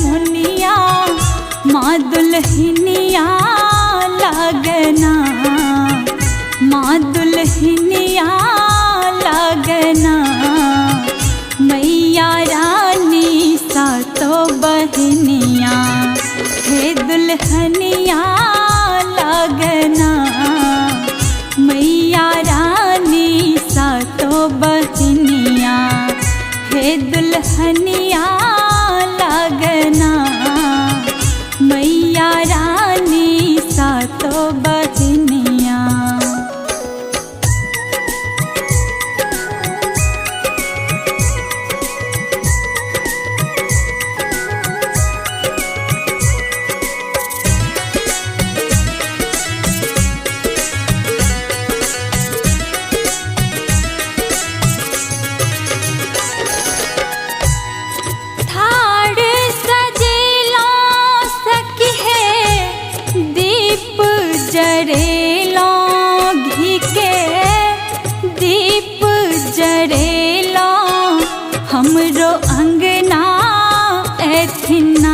मुनिया माँ दुल्हनिया लागना, माँ दुल्हनिया लागना। मैया रानी सातों बहनिया हे दुल्हनिया लागना। मैया रानी सातों बहनिया हे दुल्हनिया लागना। मैया रानी सातों बहनिया। जरेलो घी के दीप जरेलो हमरो अंगना एथिना,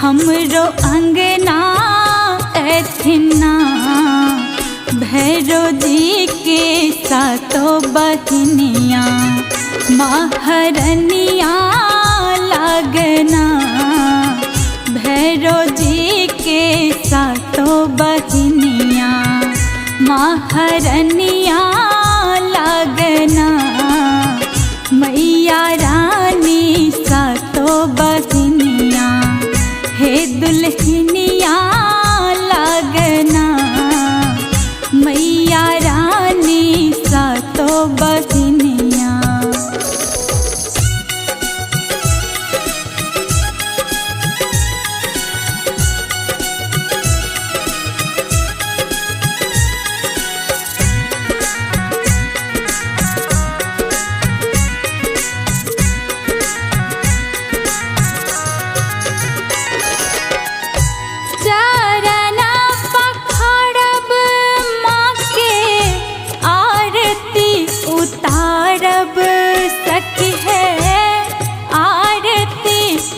हमरो अंगना एथिना। भैरो जी के सातों बहनिया महारनिया लागना। भैरो जी के सातों बहनिया महारनिया लागना। मैया रानी सातों बहनिया हे दुल्हनिया लागना। मैया रानी सातों बहनिया।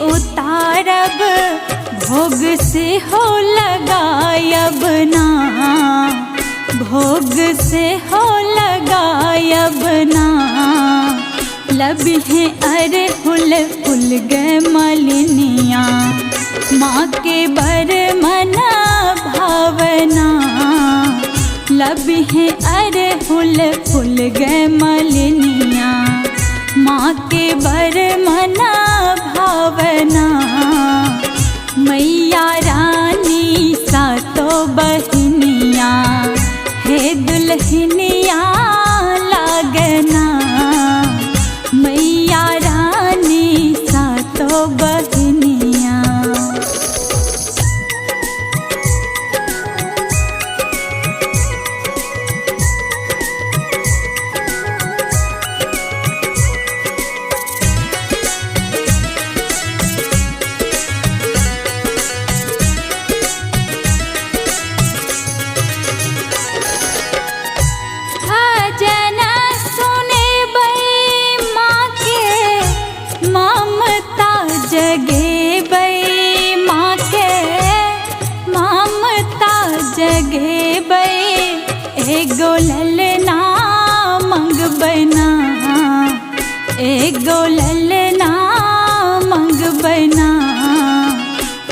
उतारब भोग से हो लगायब ना, भोग से हो लगायब ना। लबिहे अरहुल फूल गए मलिनिया माँ के बर मना भावना। लबिहे अरहुल फूल गए मलिनिया माँ के बर मना भावना। मैया रानी सातों बहनिया हे दुल्हनिया लागना। मैया रानी सातों बहनिया। जगे बई माँ के ममता जगे बई। एगो ललना मंगबना, एगो ललना मंगबना।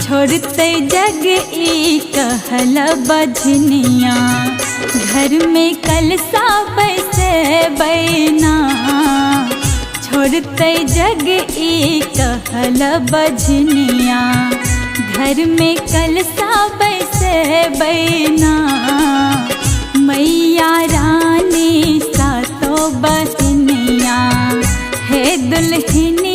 छोड़ते जग ई कहल बजनिया घर में कलसा बैसे बैना। छोड़ते जग ई कहल बजनिया घर में कलसा बैसे बैना। मैया रानी सातों बहनिया हे दुल्हनिया